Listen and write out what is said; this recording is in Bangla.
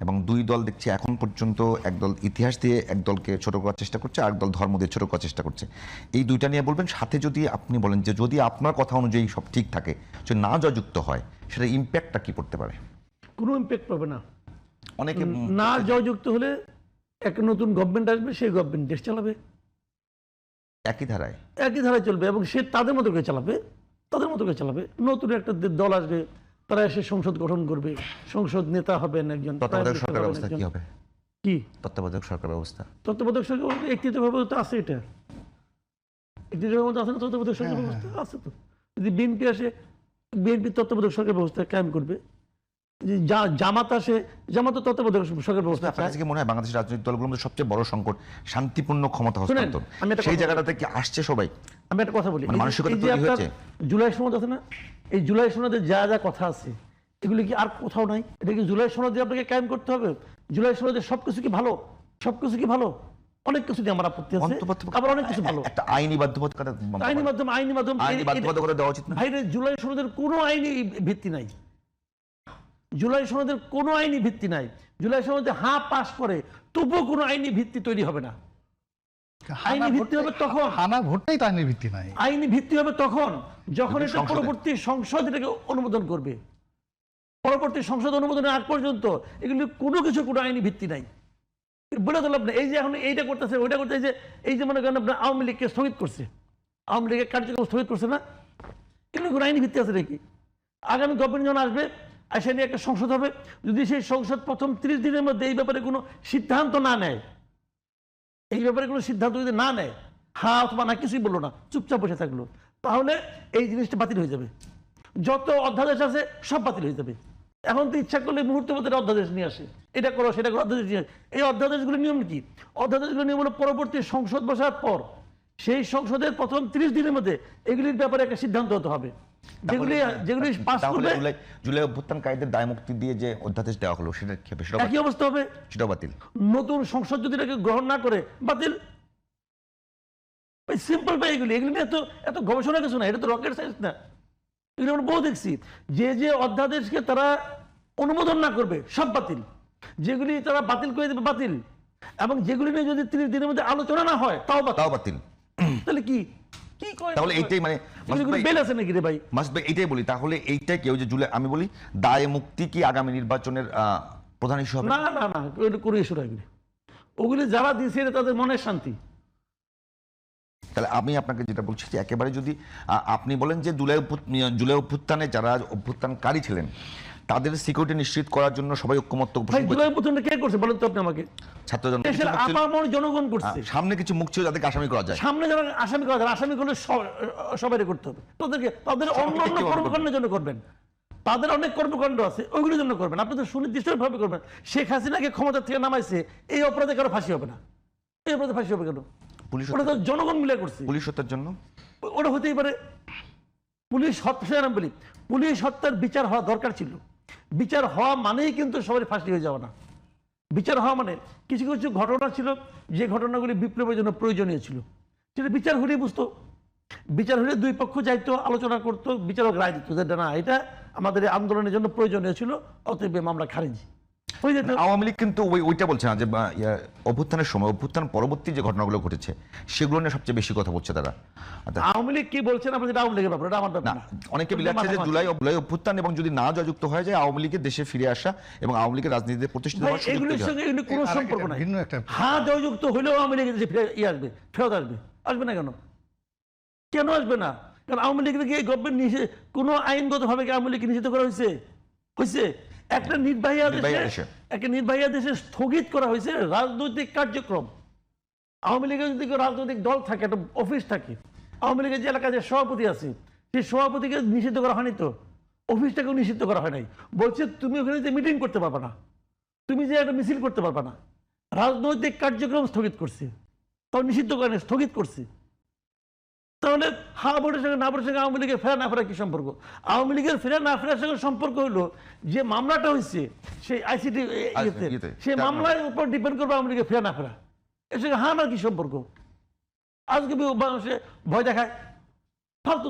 এবং দুই দল দেখছি এখন পর্যন্ত একদল ইতিহাস দিয়ে এক দলকে ছোট করার চেষ্টা করছে, আর দল ধর্ম দিয়ে ছোট করার চেষ্টা করছে। এই দুইটা নিয়ে বলবেন, সাথে যদি আপনি বলেন যে যদি আপনার কথা অনুযায়ী সব ঠিক থাকে, যে না জয়যুক্ত হয়, সেটা ইম্প্যাক্টটা কি পড়তে পারে? কোনো ইম্প্যাক্ট পাবে না। অনেকে না জয়যুক্ত হলে এক নতুন গভর্নমেন্ট আসবে, সেই গভর্নমেন্ট দেশ চালাবে একই ধারায় চলবে, এবং সে তাদের মতো করে চালাবে, নতুন একটা দল আসবে, তারা এসে সংসদ গঠন করবে, সংসদ নেতা হবেন একজন। তত্ত্বাবধায়ক সরকার ব্যবস্থা কি হবে? কি তত্ত্বাবধায়ক সরকার ব্যবস্থা? তত্ত্বাবধায়ক সরকার একটিভাবে তো আছে, এটা একটিভাবে মধ্যে আছে না, তত্ত্বাবধায়ক সরকার ব্যবস্থা আছে তো। যদি বিএনপি আসে, বিএনপি তত্ত্বাবধায়ক সরকার ব্যবস্থা কায়েম করবে। জামাত আসে, জামাত তত্ত্বাবধায়ক সরকার ব্যবস্থা। আপনার কাছে কি মনে হয় বাংলাদেশের রাজনৈতিক দলগুলোর মধ্যে সবচেয়ে বড় সংকট শান্তিপূর্ণ ক্ষমতা হস্তান্তর? সেই জায়গাটাতে কি আসছে সবাই? আমি একটা কথা বলি, মানসিকতা তৈরি হয়েছে। জুলাই সনদ আছে না, এই জুলাই সনদে যা যা কথা আছে এগুলি কি আর কোথাও নাই? এটা কি জুলাই সনদে আপনাকে কায়েম করতে হবে? জুলাই সনদে সবকিছু কি ভালো? সবকিছু কি ভালো? অনেক কিছু দিয়ে আমার আপত্তি আছে, আবার অনেক কিছু ভালো। একটা আইনি বাধ্যবাধকতা, আইনি বাধ্যবাধকতা দেওয়া উচিত না ভাই? জুলাই সনদের কোনো আইনি ভিত্তি নাই, জুলাই সনদের কোনো আইনি ভিত্তি নাই। জুলাই সনদে পাস করে তবুও কোনো আইনি ভিত্তি তৈরি হবে না। আইনি ভিত্তি হবে তখন, হানা ভোটটাই তো আইনি ভিত্তি নাই। আইনি ভিত্তি হবে তখন যখন এটা পরবর্তী সংসদ এটাকে অনুমোদন করবে। পরবর্তী সংসদ অনুমোদনের আগ পর্যন্ত এগুলি কোনো কিছু কোনো আইনি ভিত্তি নাই। বলে দিলাম না, এই যে এখন এইটা করতেছে ওইটা করতে, এই যে মনে করেন আপনার আওয়ামী লীগকে স্থগিত করছে, আওয়ামী লীগের কার্যক্রম স্থগিত করছে না, এগুলো কোনো আইনি ভিত্তি আছে নাকি? আগামী গভর্নমেন্ট যখন আসবে, আসে নিয়ে একটা সংসদ হবে, যদি সেই সংসদ প্রথম 30 দিনের মধ্যে এই ব্যাপারে কোনো সিদ্ধান্ত না নেয়, এই ব্যাপারে কোনো সিদ্ধান্ত যদি না নেয়, অথবা না, কিছুই বললো না, চুপচাপ বসে থাকলো, তাহলে এই জিনিসটা বাতিল হয়ে যাবে। যত অধ্যাদেশ আছে সব বাতিল হয়ে যাবে। এখন তো ইচ্ছা করলে মুহূর্তের মধ্যে অধ্যাদেশ নিয়ে আসে, এটা করো সেটা করো, অধ্যাদেশ নিয়ে আসে। এই অধ্যাদেশগুলোর নিয়ম কি? অধ্যাদেশগুলোর নিয়ম হলো পরবর্তী সংসদ বসার পর সেই সংসদের প্রথম 30 দিনের মধ্যে এগুলির ব্যাপারে একটা সিদ্ধান্ত হতে হবে। যেগুলি পাস করবে, জুলাই অভ্যুত্থানকারীদের দায় মুক্তি দিয়ে যে অধ্যাদেশ দেওয়া হলো, সেটা একই অবস্থা হবে, সেটা বাতিল। নতুন সংসদ যদি এটাকে গ্রহণ না করে, বাতিল। সিম্পল ভাই, এগুলি নিয়ে এত গবেষণা কিছু না, এটা তো রকেট সায়েন্স না। এগুলো আমরা বহু দেখছি, যে অধ্যাদেশকে তারা অনুমোদন না করবে সব বাতিল, যেগুলি তারা বাতিল করে দেবে বাতিল, এবং যেগুলি নিয়ে যদি 30 দিনের মধ্যে আলোচনা না হয় তাও বাতিল। তাহলে কি তাহলে এইটাই মানে বেল আছে নাকি রে ভাই? মাসুদ ভাই, এইটাই বলি, তাহলে এইটাই কেউ যে জুলাই, আমি বলি দায় মুক্তি কি আগামী নির্বাচনের প্রধান ইস্যু হবে? না, কোনো ইস্যু না। ওগুলি যারা দিয়েছে তাদের মনের শান্তি। তাহলে আমি আপনাকে যেটা বলছি যে একেবারে যদি আপনি বলেন যে জুলাই অভ্যুত্থানে যারা অভ্যুত্থানকারী ছিলেন তাদের সিকিউরিটি নিশ্চিত করার জন্য সবাই ঐক্যমত্য পোষণ জুলাই অভ্যুত্থানটা কে করছে বলেন তো আপনি আমাকে? ছাত্র জনগণ করছে। সামনে কিছু মুখ ছিল যাদেরকে আসামি করা যায়, সামনে যারা আসামি করা যায়, আসামি করলে সবাই করতে হবে। তাদের অন্যান্য কর্মকাণ্ডের জন্য করবেন, তাদের অনেক কর্মকাণ্ড আছে ওইগুলোর জন্য করবেন। আপনি তো সুনির্দিষ্টভাবে করবেন। শেখ হাসিনাকে ক্ষমতা থেকে নামাইছে, এই অপরাধে কারো ফাঁসি হবে না। এই অপরাধে ফাঁসি হবে কেন? ওটা তো জনগণ মিলে করছে। পুলিশ হত্যার জন্য ওটা হতেই পারে। পুলিশ হত্যা, বলি পুলিশ হত্যার বিচার হওয়া দরকার ছিল। বিচার হওয়া মানেই কিন্তু সবাই ফাঁসি হয়ে যাওয়া না। বিচার হওয়া মানে কিছু কিছু ঘটনা ছিল যে ঘটনাগুলি বিপ্লবের জন্য প্রয়োজনীয় ছিল, সেটা বিচার হলেই বুঝতো। বিচার হলে দুই পক্ষ যাইতো, আলোচনা করতো, বিচারক রায় দিত যে না, এটা আমাদের আন্দোলনের জন্য প্রয়োজনীয় ছিল, অতএব মামলা খারিজ হয়ে যেত। আওয়ামী লীগ কিন্তু ওইটা বলছে না যে অভ্যুত্থানের সময়, অভ্যুত্থান পরবর্তী যে ঘটনাগুলো ঘটেছে সেগুলো নিয়ে সবচেয়ে বেশি কথা বলছে তারা। আওয়ামী লীগ কি বলছেন আপনি? আওয়ামী লীগের ব্যাপার, এটা আমার ব্যাপার না। অনেকে বলছে যে জুলাই অভ্যুত্থান এবং যদি না জয়যুক্ত হয়ে যায় আওয়ামী লীগের দেশে ফিরে আসা এবং আওয়ামী লীগের রাজনীতিতে প্রতিষ্ঠিত হওয়ার সুযোগ এগুলোর সঙ্গে এগুলো কোনো সম্পর্ক নাই। জয়যুক্ত হলেও আওয়ামী লীগের দেশে আসবে, ফেরত আসবে। আসবে না কেন? কেন আসবে না? কারণ আওয়ামী লীগের কি গভর্নমেন্ট নিষেধ, কোনো আইনগতভাবে আওয়ামী লীগকে নিষিদ্ধ করা হয়েছে? একটা নির্বাহী আদেশে স্থগিত করা হয়েছে রাজনৈতিক কার্যক্রম। আওয়ামী লীগের যদি রাজনৈতিক দল থাকে, একটা অফিস থাকে, আওয়ামী লীগের যে এলাকায় যে সভাপতি আছে সেই সভাপতিকে নিষিদ্ধ করা হয়নি তো, অফিসটাকেও নিষিদ্ধ করা হয় নাই। বলছে তুমি ওখানে যে মিটিং করতে পারবে না, তুমি যে একটা মিছিল করতে পারবে না। রাজনৈতিক কার্যক্রম স্থগিত করছে, তাও নিষিদ্ধ করে স্থগিত করছে। তাহলে ভোটের সঙ্গে না ভোটের সঙ্গে আওয়ামী লীগের ফেরা না ফেরা কি সম্পর্ক? আওয়ামী লীগের ফেরা না ফেরার সঙ্গে সম্পর্ক হলো যে মামলাটা হয়েছে সেই আইসিটি, সেই মামলার উপর ডিপেন্ড করবে আওয়ামী লীগের ফেরা না ফেরা। এর সঙ্গে না কি সম্পর্ক? আজকে মানুষে ভয় দেখায়, ফালতু।